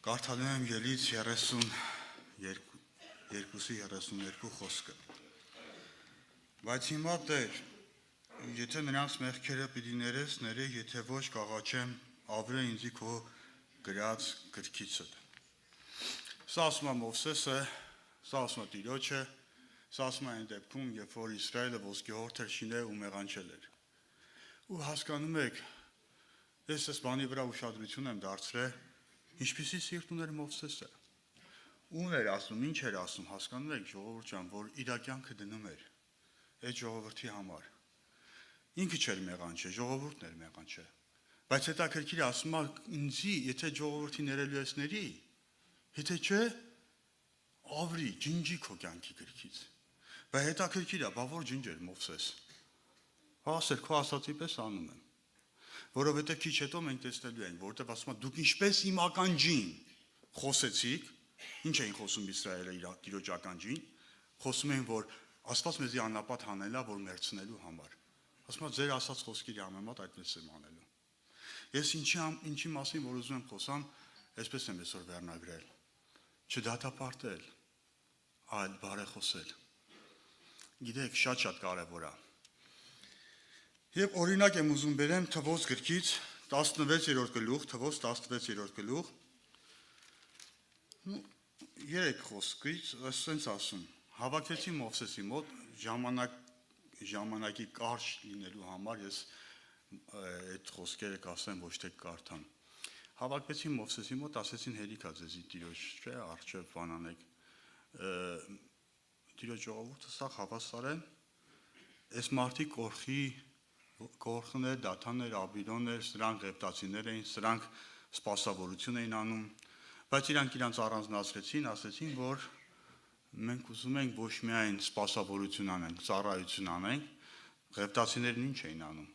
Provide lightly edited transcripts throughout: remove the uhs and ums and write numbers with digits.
Կարդալու եմ Ելից 32 խոսքը։ Բայց հիմա Տեր, եթե նրանց մեղքերը պիտի ներես, ները, եթե ոչ կաղաչեմ, ավրե ինձի քո գրած գրքիցդ։ Սա ասում է Մովսեսը, սա ասում է Տիրոջը, սա ասում է այն դեպքում, երբ որ Իսրայելը ոսկեհորթ էր շինել ու մեղանչել էր։ Ու հասկանում եք, ես այս բանի վրա ուշադրություն եմ դարձրել, ինչպիսի սիրտ ուներ Մովսեսը։ Ուն էր ասում, ինչ էր ասում, հասկանում եք ժողովուրդ ջան, որ իր կյանքը դնում էր այդ ժողովրդի համար։ Ինքը չէր մեղանչել, ժողովուրդն էր մեղանչել։ Բայց հետաքրքիր է ասում է ինձի, եթե ժողովրդի ներելույեսների, եթե չէ, ավրի, ջնջի քո կյանքի գրքից։ Բայց հետաքրքիր է, բա որ ջնջեր Մովսես։ Ասեր, քո ասածի պես անում եմ։ Որովհետև քիչ հետո մենք տեսնելու ենք, որովհետև ասում է դուք ինչպես իմ ականջին խոսեցիք, ինչ էին խոսում Իսրայելը իր Տիրոջ ականջին, խոսում էին, որ Աստված մեզի անապատ հանելա, որ մերցնելու համար։ Ասում է ձեր ասած խոսքերի համեմատ այդպես եմ անելու։ Ես ինչի մասին որ ուզում եմ խոսամ, այսպես եմ այսօր վերնագրել։ Չդատապարտել, այլ բարեխոսել։ Գիտեք, շատ կարևոր է։ Եվ օրինակ եմ ուզում բերեմ Թվոց գրքից 16-րդ գլուխ, Թվոց 16-րդ գլուխ։ 3 խոսքից, ասենց ասում, հավաքվեցի Մովսեսի մոտ ժամանակի կարճ լինելու համար, ես այդ խոսքերը կասեմ ոչ թե կարդամ։ Հավաքվեցի Մովսեսի մոտ, ասեցին հերիքա ձեզի Տիրոջ, չէ, առջև բանանեք։ Տիրոջ ժողովուրդը սա հավասար են, այս մարդիկ կորխներ, դաթաններ, աբիրոններ, սրանք ղևտացիներ էին, սրանք սպասավորություն էին անում, բայց իրանք իրանց առանձնացրեցին, ասեցին, որ մենք ուզում ենք ոչ միայն սպասավորություն անենք, ծառայություն անենք, ղևտացիներն ինչ էին անում,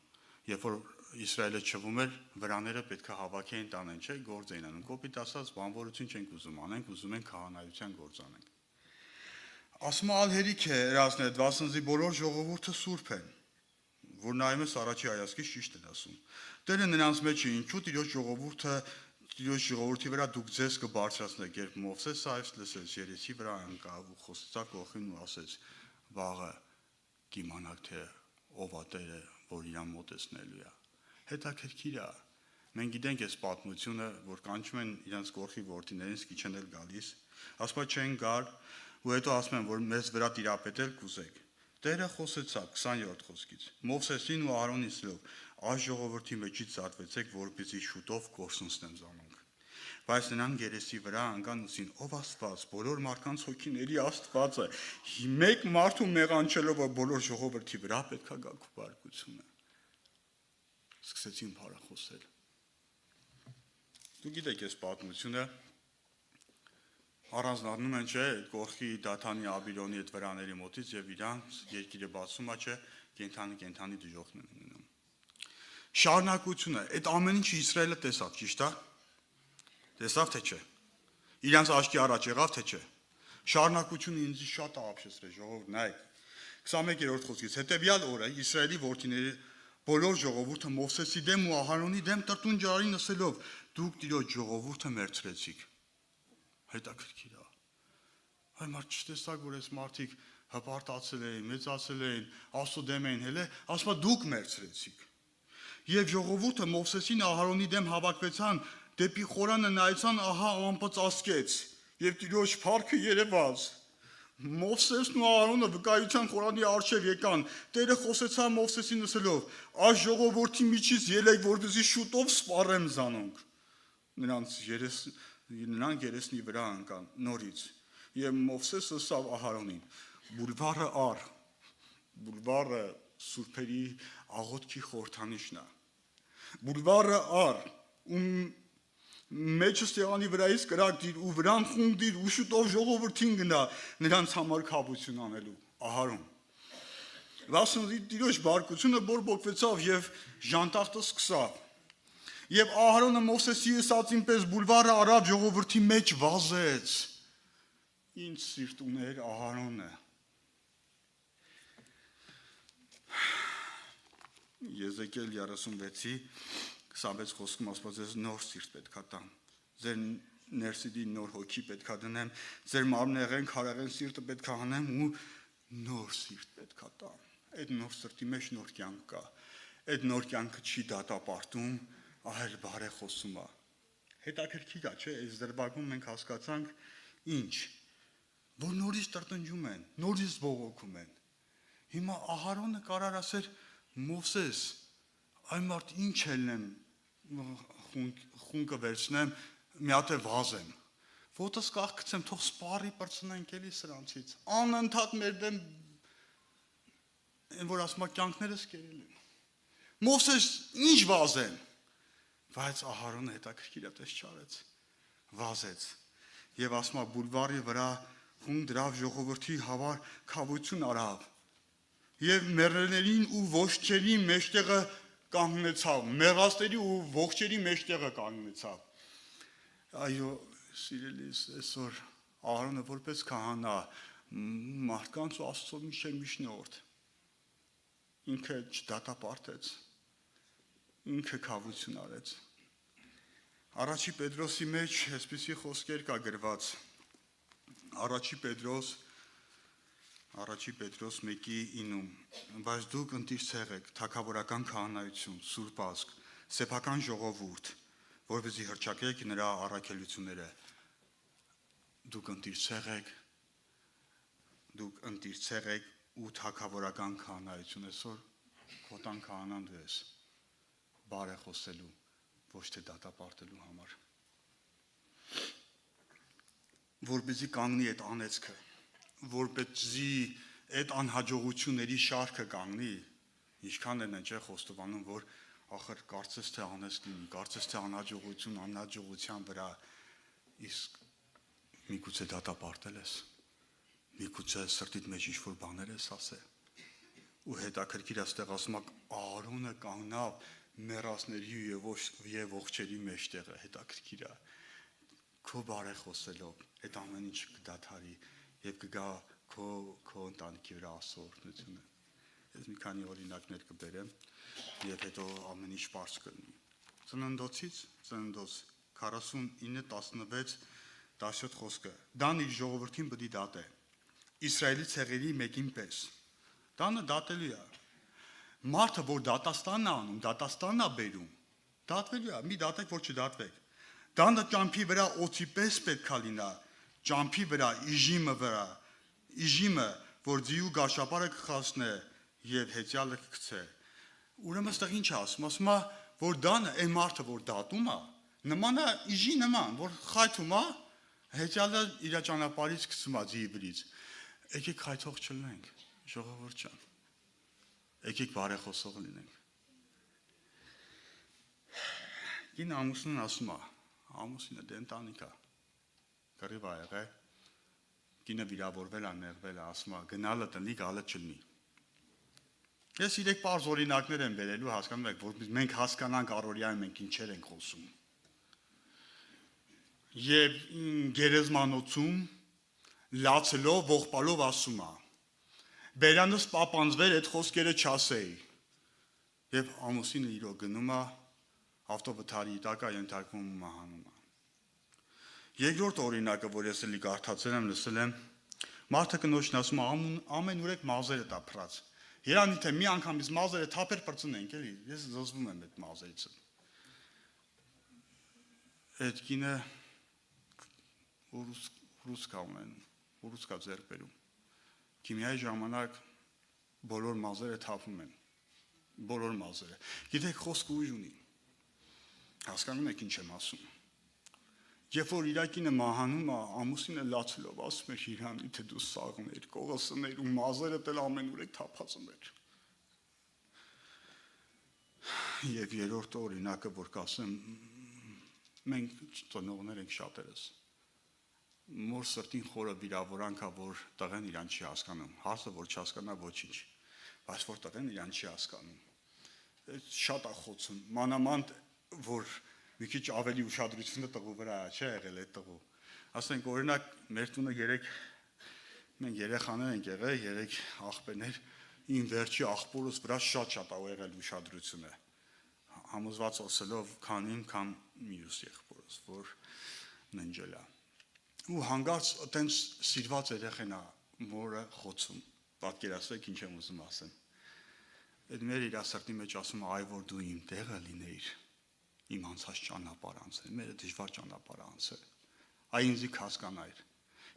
երբ որ Իսրայելը չվում էր, վրաները պետք է հավաքեին տանեն, չէ, գործ էին անում, կոպիտ ասած բանվորություն չենք ուզում անենք, ուզում ենք քահանայության գործ անենք։ Ասում ալ հերիք է հրացնել, վասնզի բոլոր ժողովուրդը սուրբ են, որ նայում ես առաջի հայացքից ճիշտ են ասում։ Տերը նրանց մեջ է, ինչու Տիրոջ ժողովրդի վրա դուք ձեզ կբարձրացնեք, երբ Մովսեսը այս լսեց, երեսի վրա ընկավ ու խոսեցավ գլխին ու ասեց. «Վաղը կիմանաք, թե ով է Տերը, որ իրան մոտեցնելու է»։ Հետաքրքիր է։ Մենք գիտենք այս պատմությունը, որ կանչում են իրենց գլխի որդիներից, քիչ են էլ գալիս, ասում չեն գալ, ու հետո ասում են, որ մեզ վրա տիրապետել կուզեք։ Տերը խոսեցավ 20-րդ խոսքից. Մովսեսին ու Ահարոնին ասելով. այս ժողովրդի մեջից զատվեցեք, որպեսզի շուտով կորսնցնեմ զանոնք։ Բայց նրանք երեսի վրա ընկան ուսին, ով Աստված, բոլոր մարդկանց հոգիների Աստվածը, մեկ մարդու մեղանչելով բոլոր ժողովրդի վրա պետք է գա քո բարկությունը։ Սկսեցին բարեխոսել։ Դու գիտեք այս պատմությունը, առանձնանում են, չէ, գորխի Դաթանի Աբիրոնի այդ վրաների մոտից եւ իրանց երկիրը բացում է, չէ, կենթանի դժոխքն են ունենում։ Շարունակությունը, այդ ամեն ինչը Իսրայելը տեսավ, ճիշտ է։ Տեսավ թե չէ։ Իրանց աչքի առաջ եղավ թե չէ։ Շարունակությունը ինձ շատ ապշեցրեց, ժողովուրդ, նայեք։ 21-րդ խոսքից հետեւյալ օրը Իսրայելի որդիների բոլոր ժողովուրդը Մովսեսի դեմ ու Ահարոնի դեմ տրտուն ջարին ասելով. դուք Տիրոջ ժողովուրդը մերցրեցիք։ Հետաքրքիր է։ Այ մարդ չտեսակ, որ այս մարդիկ հպարտացել էին, մեծացել էին, Աստծո դեմ էին հելել, ասում է դուք մերցրեցիք։ Եվ ժողովուրդը Մովսեսին Ահարոնի դեմ հավաքվեցան, դեպի խորանը նայեցան, ահա անպծասկեց, եւ Տիրոջ փառքը երևաց։ Մովսեսն ու Ահարոնը վկայության խորանի առջև եկան, Տերը խոսեցավ Մովսեսին ասելով. այս ժողովրդի միջից ելեք, որպեսզի շուտով սպառեմ զանոնք։ Նրանք երեսնի վրա ընկան նորից, եւ Մովսեսը ասավ Ահարոնին. բուլվարը առ, բուլվարը սուրբերի աղոթքի խորհրդանիշն է։ Բուլվարը առ, մեջը սեղանի վրայից կրակ դիր ու վրան խունգ դիր ու շուտով ժողովրդին գնա նրանց համար քավություն անելու։ Ահարոն։ Վասնզի Տիրոջ բարկությունը բորբոքվեցավ եւ ժանտախտը սկսավ։ Եվ Ահարոնը Մովսեսի ասածին պես բուլվարը արավ ժողովրդի մեջ վազեց։ Ինչ սիրտ ուներ Ահարոնը։ Եզեկիել 36-ի 26 խոսքում ասված է նոր սիրտ պետք է տամ։ Ձեր ներսիդի նոր հոգի պետք է դնեմ, ձեր մարմնեղեն, քարեղեն սիրտը պետք է հանեմ ու նոր սիրտ պետք է տամ։ Այդ նոր սրտի մեջ նոր կյանք կա։ Այդ նոր կյանքը չի դատապարտում, այլ բարեխոսում է։ Հետաքրքիր է, չէ՞, այս դրվագում մենք հասկացանք ինչ, որ նորից տրտնջում են, նորից բողոքում են։ Հիմա Ահարոնը կարար ասեր Մովսես, այ մարդ ինչ ելնեմ, խունկը վերցնեմ, մի հատ է վազեմ։ Ոտս կախկցեմ, թող սպարի պրծնենք էլի սրանցից։ Անընդհատ մեր դեմ են որ ասում կյանքներս կերել են։ Մովսես ինչ վազեմ։ Բայց Ահարոնը հետաքրքիր է տես չարեց։ Վազեց։ Եվ ասում բուլվարի վրա խումբ դրավ ժողովրդի հավար քավություն արավ։ Եվ մեռելներին ու ողջերի մեջտեղը կանգնեցավ, մեռածների ու ողջերի մեջտեղը կանգնեցավ։ Այո, սիրելիս, այսօր Ահարոնը որպես քահանա մարդկանց ու Աստծո միջնորդ ինքը չդատապարտեց, ինքը քավություն արեց։ Առաջի Պետրոսի մեջ այսպիսի խոսքեր կա գրված։ Առաջի Պետրոս 1:9 բայց դուք ընտիր եք թագավորական քահանայություն, սուրբ ազգ, սեփական ժողովուրդ, որպեսզի հռչակեք նրա առաքելությունները։ Դուք ընտիր եք ու թագավորական քահանայություն այսօր քոտան քահանան դու ես բարեխոսելու, ոչ թե դատապարտելու համար։ Որպեսզի կանգնի այդ անեծքը, որպեսզի այդ անհաջողությունների շարքը կանգնի, ինչքան են չէ խոստովանում, որ ախր կարծես թե անես լինի, կարծես թե անհաջողության վրա, իսկ միգուցե դատապարտել ես, միգուցե սրտիդ մեջ ինչ-որ բաներ ես ասել, ու հետաքրքիր աստեղ ասում Ահարոնը կանգնավ մեռածների և ողջերի մեջտեղը, հետաքրքիր է, քո բարեխոսելով այդ ամեն ինչ կդադարի և կգա քո ընտանիքի վրա Աստծո օրհնությունը։ Ես մի քանի օրինակներ կբերեմ և հետո ամեն ինչ պարզ կլինի։ Ծննդոցից, Ծննդոց 49:16-17 խոսքը։ Դան իր ժողովրդին պիտի դատե, Իսրայելի ցեղերի մեկին պես։ Դանը դատելու է։ Մարդը, որ դատաստանն է անում, դատաստանն է բերում, դատվելու է, մի դատեք, որ չդատվեք։ Դանը ճամփի վրա օծի պես պետք է լինա, ճամփի վրա, իժիմը, որ ձիու գաշապարը կխացնե և հետյալը կգցե։ Ուրեմն այստեղ ինչ է ասում, ասում է, որ դանը այն մարդը, որ դատում է, նման է իժի նման, որ խայթում է, հետյալը իր ճանապարհից գցում է ձիի վրից։ Եկեք խայթող չլինենք, ժողովուրդ ջան։ Եկեք բարեխոսող լինենք։ Կին ամուսինն ասում է, ամուսինը դե ընտանիք է, կռիվ ա եղել, կինը վիրավորվել է, նեղվել է, ասում է գնալը տնի, գալը չլինի։ Ես 3 պարզ օրինակներ եմ բերելու, հասկանում եք, որ մենք հասկանանք առօրյայում մենք ինչեր ենք խոսում։ Եվ գերեզմանոցում լացելով, ողբալով ասում է. Բերանս պապանձվեր այդ խոսքերը չասեի։ Եվ ամուսինը իրոք գնում է, ավտովթարի տակ է ենթարկվում ու մահանում է։ Երկրորդ օրինակը, որ ես էլի կարդացել եմ, լսել եմ, մարդը կնոջն ասում է ամեն ուրեք մազերը տա փռած։ Երանի թե մի անգամից մազերը թափեր պրծնենք, էլի, ես զոզվում եմ այդ մազերից։ Այդ կինը ռուսկա ունենում, ռուսկա ձեռք բերում։ Քիմիայի ժամանակ բոլոր մազերը թափում են, բոլոր մազերը։ Գիտեք, խոսքը ուժ ունի։ Հասկանում եք ինչ եմ ասում։ Երբ որ իր կինը մահանում է, ամուսինը լացելով ասում էր իրան, թե դու սաղներ, կողոսներ ու մազերը դել ամենուրեք թափած ուներ։ Եվ երրորդ օրինակը, որ կասեմ, մենք ծնողներ ենք շատերս։ Մոր սրտին խորը վիրավորանք է, որ տղեն իրան չի հասկանում, հարցը որ չհասկանա ոչինչ, բայց որ տղեն իրան չի հասկանում։ Շատ է խոցում, մանավանդ որ մի քիչ ավելի ուշադրությունը տղու վրա է, չէ՞ եղել այդ տղու։ Ասենք օրինակ մեր տունը մենք երեխաներ ենք եղել, 3 աղբերներ, իմ վերջի աղբորս վրա շատ է եղել ուշադրությունը։ Համոզված ասելով քան իմ, քան մյուս եղբորս, որ ննջելա։ Ու հանգարց այտենց սիրված երեխեն է մորը խոցում։ Պատկերացրեք ինչ եմ ուզում ասեմ։ Այդ մեր իր սրտի մեջ ասում այ որ դու իմ տեղը լինեիր, իմ անցած ճանապարհը անցել, մեր դժվար ճանապարհը անցել։ Այ ինձ հասկանայր։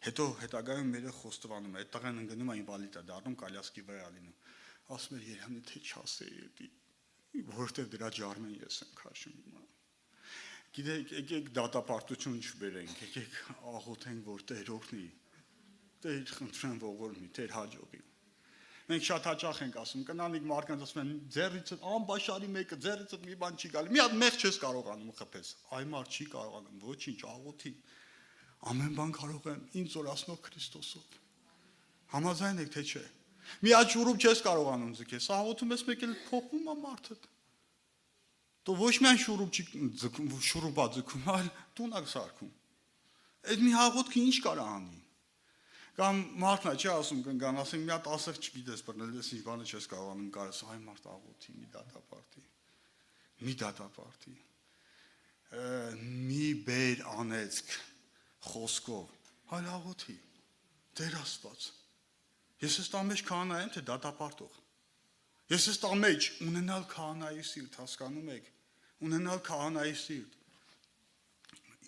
Հետո հետագայում մերը խոստովանում է, այդ տղան ընկնում է ինվալիդ է դառնում, կալյասկի վրա լինում։ Ասում է Երանի թե չասեի դի, որովհետև դրա ջարմեն ես եմ քաշում հիմա։ Գիտեք, եկեք դատապարտություն չբերենք, եկեք աղոթենք, որ Տեր օգնի, Տեր խնդրեմ ողորմի, Տեր հաջողի։ Մենք շատ հաճախ ենք ասում, կնանիկ մարդկանց ասում են, ձեռիցդ անբաշարի մեկը, ձեռիցդ մի բան չի գալի, մի հատ մեղ չես կարողանում խփես, այ մարդ չի կարողանում, ոչինչ, աղոթի, ամեն բան կարող եմ ինձ օրացնող Քրիստոսով։ Համաձայն եք, թե չէ։ Մի հատ շուրուպ չես կարողանում ձգես, աղոթում ես մեկ էլ փոխվում է մարդդ։ Դու ոչ միայն շուրուպա ձգում, այլ տուն ակ սարքում։ Այդ մի աղոթքը ինչ կարա անի։ Կամ մարդն է չի ասում կնգան, ասենք մի հատ ասեղ չգիտես, բռնել ես ինչ բանը չես կարողանում կարես, այ մարդ աղոթի, մի դատապարտի, մի բեր անեցք խոսքով, այլ աղոթի, Տեր Աստված, ես ես տա մեջ քահանա եմ, թե դատապարտող, ես ես տա մեջ ունենալ քահանայի սիրտ, հասկանում եք, ունենալ քահանայի սիրտ,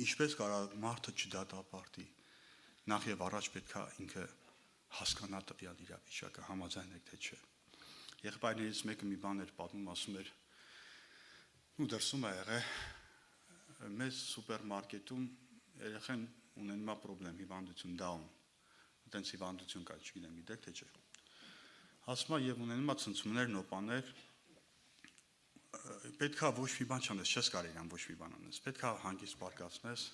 ինչպես կարա մարդը չդատապարտի, նախ եւ առաջ պետք է ինքը հասկանա տվյալ իրավիճակը, համաձայն եք թե չէ։ Եղբայրներից մեկը մի բան էր պատմում, ասում էր, ու դրսում է եղել, մեծ սուպերմարկետում երեխեն ունենում է պրոբլեմ, հիվանդություն դաուն, այտենց հիվանդություն կա, չգիտեմ, գիտեք թե չէ։ Ասում է եւ ունենում է ցնցումներ, նոպաներ, պետք է ոչ մի բան չանես, չես կարելի իրան ոչ մի բան անես, պետք է հանգիստ պարկացնես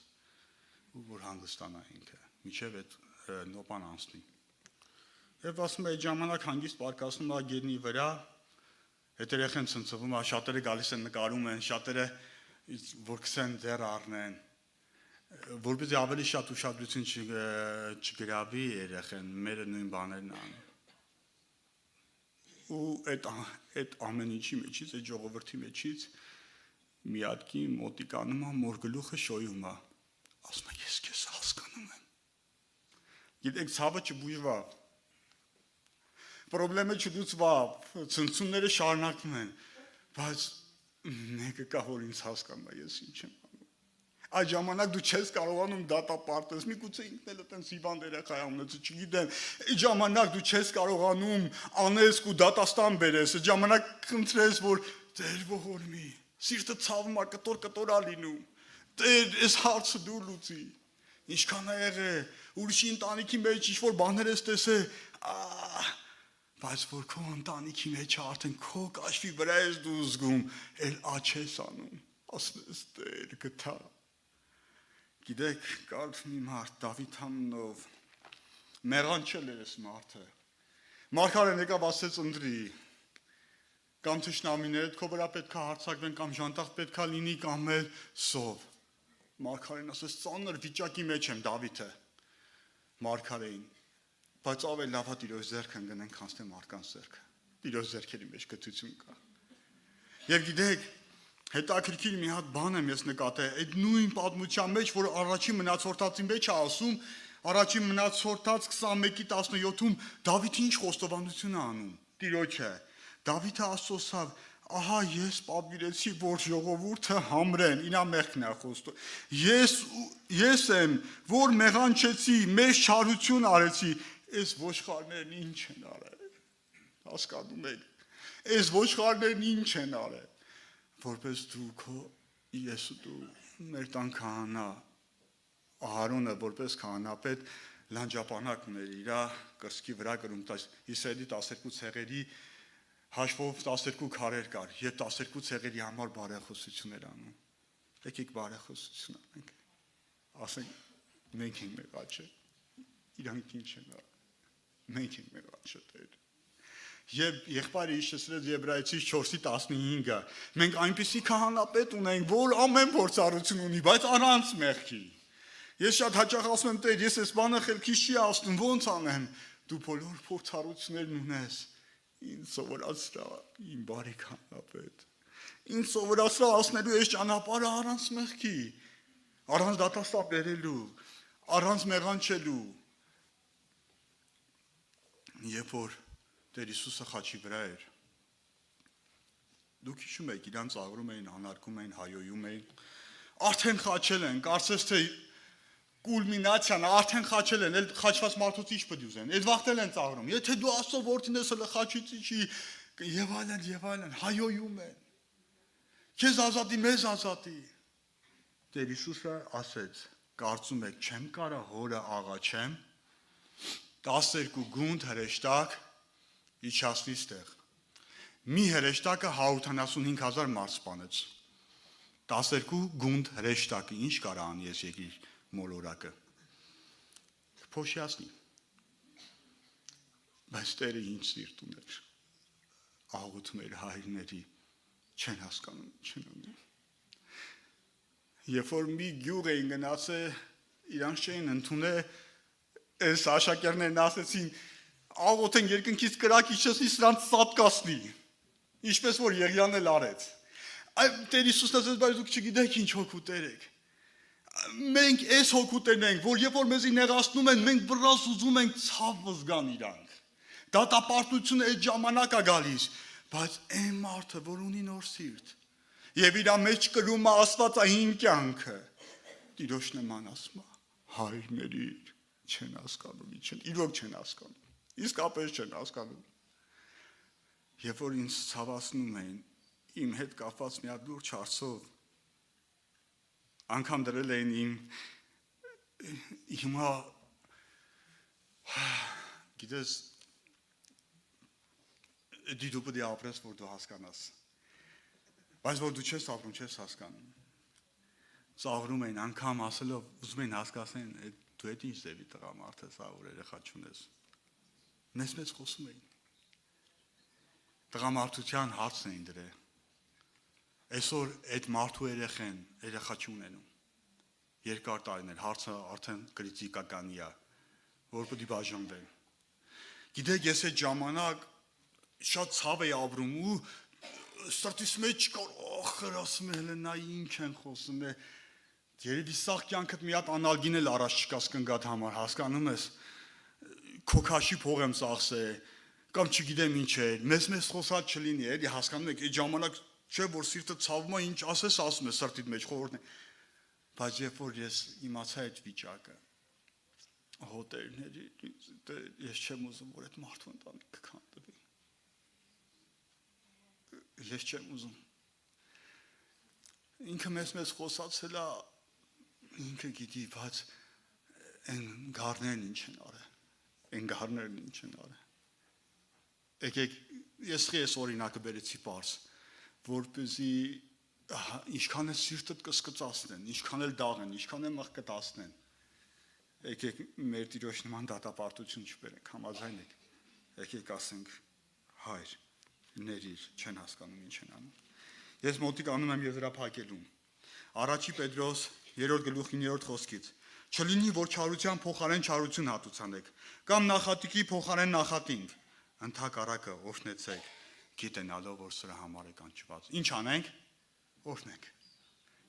ու որ հանգստանա ինքը, միջև այդ նոպան անցնի։ Եվ ասում է այդ ժամանակ հանգիստ պարկացնում է գետնի վրա, հետ երեխեն ցնցվում է, շատերը գալիս են նկարում են, շատերը որ քսեն ձեռ առնեն, որպեսզի ավելի շատ ուշադրություն չգրավի երեխեն, մերը նույն բաներն անում։ Ու այդ ամեն ինչի մեջից, այդ ժողովրդի մեջից մի հատ կին մոտիկանում է, մոր գլուխը շոյում է, ասում է ես քեզ հասկանում եմ։ Գիտեք, ցավը չբուժվա, պրոբլեմը չլուծվա, ցնցումները շարունակվում են, բայց մեկը կա, որ ինձ հասկանում է, ես ինչ եմ անում։ Այդ ժամանակ դու չես կարողանում դատապարտես, միգուցե ինքն էլ այտենց հիվանդ երեխա է ունեցել, չգիտեմ, այդ ժամանակ դու չես կարողանում անես ու դատաստան բերես, այդ ժամանակ խնդրես, որ Տեր ողորմի, սիրտը ցավում է, կտոր-կտոր է լինում, Տեր, այս հարցը դու լուծի։ Ինչքան է եղել, ուրիշի ընտանիքի մեջ ինչ-որ բաներ ես տեսել, բայց որ քո ընտանիքի մեջ արդեն քո կաշվի վրա ես դու զգում, էլ աչ ես անում, ասում ես Տեր գտա։ Գիտեք, կար մի մարդ Դավիթ անունով, մեղանչել էր այս մարդը, մարգարեն եկավ ասեց ընտրի, կամ թշնամիներդ քո վրա պետք է հարձակվեն, կամ ժանտախ պետք է լինի, կամ էլ սով։ Մարգարեն ասեց ծանր վիճակի մեջ եմ Դավիթը, մարգարեին, բայց ավել լավ է Տիրոջ ձեռքը ընկնենք, քան թե մարդկանց ձեռքը, Տիրոջ ձեռքերի մեջ գթություն կա։ Եվ գիտեք, հետաքրքիր մի հատ բան եմ ես նկատել, այդ նույն պատմության մեջ, որ առաջին մնացորդածի մեջ է ասում, առաջին մնացորդած 21:17-ում Դավիթը ինչ խոստովանություն է անում, Տիրոջը, Դավիթը ասոսավ, ահա ես պատվիրեցի, որ ժողովուրդը համրեն, իրա մեղքն է խոստում, ես եմ, որ մեղանչեցի, մեծ չարություն արեցի, այս ոչխարներն ինչ են արել, հասկանում եք, այս ոչխարներն ինչ են արել, որպես դու քո ես ու դու մեր տան քահանա, Ահարոնը որպես քահանապետ լանջապանակ ուներ իր կրծքի վրա կրում Իսրայելի 12 ցեղերի հաշվով 12 քարեր կար, եւ 12 ցեղերի համար բարեխոսություն էր անում։ Եկեք բարեխոսություն անենք։ Ասենք մենք ենք մեղաչը, իրանք ինչ են արել։ Մենք ենք մեղաչը Տեր։ Եվ եղբայրը հիշեցրեց Եբրայեցիս 4:15-ը։ Մենք այնպիսի քահանապետ ունենք, որ ամեն փորձառություն ունի, բայց առանց մեղքի։ Ես շատ հաճախ ասում եմ Տեր, ես այս բանը խելքիս չի ասում, ո՞նց անեմ։ Դու բոլոր փորձառություններն ունես։ Ինձ սովորացրա իմ բարի քահանապետ։ Ինձ սովորացրա ասնելու այս ճանապարհը առանց մեղքի։ առանց դատաստան բերելու, առանց մեղանչելու։ Երբ որ Տեր Հիսուսը խաչի վրա էր, դուք հիշում եք, իրանց աղրում էին, անարգում էին, հայոյում էին, արդեն խաչել են, կարծես թե կուլմինացիան, արդեն խաչել են, խաչված մարդուց ինչ պետք ուզեն, այդ վաղտել են ծաղրում, եթե դու Աստծո որդին ես, հələ խաչից ինչի, եւ այլն, հայոյում են, քեզ ազատի, մեզ ազատի։ Տեր Հիսուսը ասեց, կարծում եք չեմ կարա հորը աղաչեմ, 12 գունդ հրեշտակ իջացնի ստեղ։ Մի հրեշտակը 175,000 մարդ սպանեց։ 12 գունդ հրեշտակը ինչ կարա անի ես եկիր մոլորակը։ Փոշիացնի։ Բայց Տերը ինչ սիրտ ուներ։ Աղոթում էր հայրների, չեն հասկանում, չեն անում։ Երբ որ մի գյուղ էին գնացել, իրանք չէին ընդունել, այս աշակերտներն ասեցին, աղոթեն երկնքից կրակ իջեցնի, սրանց սատկացնի, ինչպես որ Եղիան էլ արեց։ Տեր Հիսուսն ասեց, բայց դուք չգիտեք ինչ հոգու տեր եք։ Մենք այս հոգու տերն ենք, որ երբ որ մեզի նեղացնում են, մենք բռաս ուզում ենք ցավ զգան իրանք։ Դատապարտությունը այդ ժամանակ է գալիս, բայց այն մարդը, որ ունի նոր սիրտ, եւ իր մեջ կրում է աստվածային կյանքը, Տիրոջ նման ասում է, հայրների չեն հասկանում, իրոք չեն հասկանում, իսկապես չեն հասկանում։ Երբ որ ինձ ցավացնում էին, իմ հետ կապված մի հատ լուրջ հարցով, անգամ դրել էին հիմա, գիտես, դու պետք է ապրես, որ դու հասկանաս, բայց որ դու չես ապրում, չես հասկանում։ Ծաղրում էին, անգամ ասելով, ուզում էին հասկացնեն, դու հետ ինչ ձևի տղամարդ ես, որ երեխա չունես։ Մեզ խոսում էին։ Տղամարդության հարցն էին դրել։ Այսօր այդ մարդու երեխա չունենում։ Երկար տարիներ, հարցը արդեն կրիտիկականի է, որ պետք է բաժանվեն։ Գիտեք, ես այդ ժամանակ շատ ցավ էի ապրում ու սրտիս մեջ կար, ասում եմ, նա ինչ են խոսում է։ Երևի սաղ կյանքդ մի հատ անալգին էլ առաջ չկաս կնգատ համար, հասկանում ես, քո քաշի փող եմ ծախսել, կամ չգիտեմ ինչ է, մեզ խոսած չլինի, էլի հասկանում եք, այդ ժամանակ չէ որ սիրտը ցավում է, ինչ ասես ասում է սրտիդ մեջ խորհուրդն է։ Բայց երբ որ ես իմացա այդ վիճակը, հոտերների, ես չեմ ուզում, որ այդ մարդու ընտանիքը քանդվի։ Ես չեմ ուզում։ Ինքը մեզ խոսացել է, ինքը գիտի, բայց այն գառներն ինչ են արել, Եկեք, ես օրինակը բերեցի պարզ, որպեսզի ինչքան է սիրտդ կսկծացնեն, ինչքան էլ դաղեն, ինչքան էլ մղկտացնեն, եկեք մեր Տիրոջ նման դատապարտություն չբերենք, համաձայն եք, եկեք ասենք, հայր, ներիր, չեն հասկանում ինչ են անում։ Ես մոտիկ անում եմ եզրափակելուն, Առաջի Պետրոս 3 գլուխ 9 խոսքից, չլինի, որ չարության փոխարեն չարություն հատուցանեք, կամ նախատինքի փոխարեն նախատինք, ընդհակառակը օրհնեցեք, գիտենալով, որ սրա համար եք անչված։ Ինչ անենք, օրհնենք,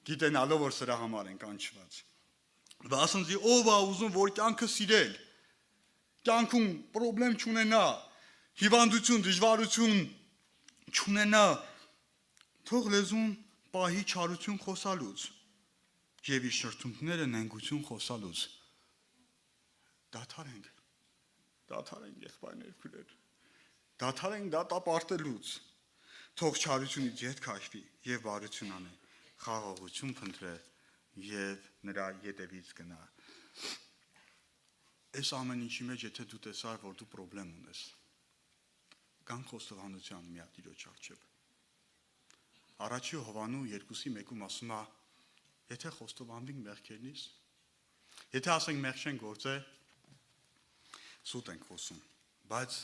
գիտենալով, որ սրա համար ենք անչված։ Ասնձի ով է ուզում, որ կյանքը սիրել, կյանքում պրոբլեմ չունենա, հիվանդություն, դժվարություն չունենա, թող լեզուն պահի չարություն խոսալուց եւ իր շրթունքները նենգություն խոսալուց։ Դադարենք եղբայրներ քույրեր, դադարենք դատապարտելուց, թող չարությունից ետ քաշվի եւ բարություն անե, խաղաղություն փնտրե եւ նրա ետևից գնա։ Այս ամեն ինչի մեջ եթե դու տեսար, որ դու պրոբլեմ ունես, կան խոստովանության մի հատ Տիրոջ առջև։ Առաջի Հովանու 2:1-ում ասում է, եթե խոստովանվենք մեղքերնից, եթե ասենք մեղք չեն գործել, սուտ ենք խոսում, բայց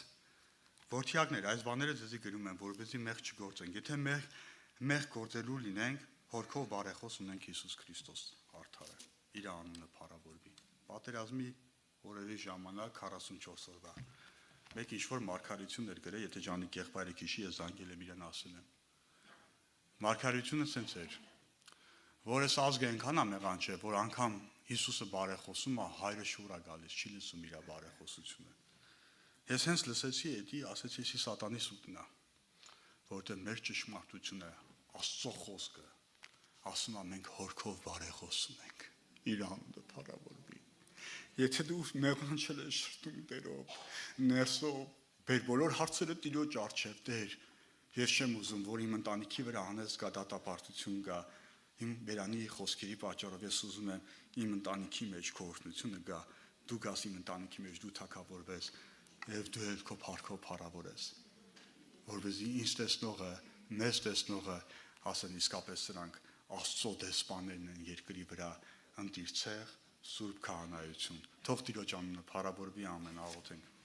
որդյակներ, այս բաները ձեզի գրում են, որպեսզի մեղք չգործենք, եթե մեղք գործելու լինենք, հորքով բարեխոս ունենք Հիսուս Քրիստոս արդարը, իր անունը փառավորվի։ Պատերազմի օրերի ժամանակ 44 օրվա մեկ ինչ-որ մարգարեություն էր գրել, եթե Ջանիկ եղբայրը քիշի, ես զանգել եմ իրան ասել եմ։ Մարգարեությունը սենց էր, որ այս ազգը այնքան ամեղան չէ, որ անգամ Հիսուսը բարեխոսում է, հայրը շուր է գալիս, չի լսում իր բարեխոսությունը։ Ես հենց լսեցի էդի, ասեցի սի սատանի սուտն է, որտեղ մեր ճշմարտությունը, Աստծո խոսքը, ասում է մենք հորքով բարեխոսում ենք, իր անունը փառավորվի։ Եթե դու մեղանչել ես շրտում Տերով, ներսով, բեր բոլոր հարցերը Տիրոջ առջև Տեր, ես չեմ ուզում, որ իմ ընտանիքի վրա անես գա դատապարտություն գա, իմ բերանի խոսքերի պատճառով ես ուզում եմ իմ ընտանիքի մեջ քո օրհնությունը գա, դու գաս իմ ընտանիքի մեջ, դու թագավորվես, եւ դու էլ քո փառքով փառավորես, որովհետեւ ինձ տեսնողը, մեզ տեսնողը ասեն իսկապես սրանք Աստծո դեսպաններն են երկրի վրա, ընտիր ցեղ, սուրբ քահանայություն։ Թող Տիրոջ անունը փառավորվի, ամեն աղոթենք։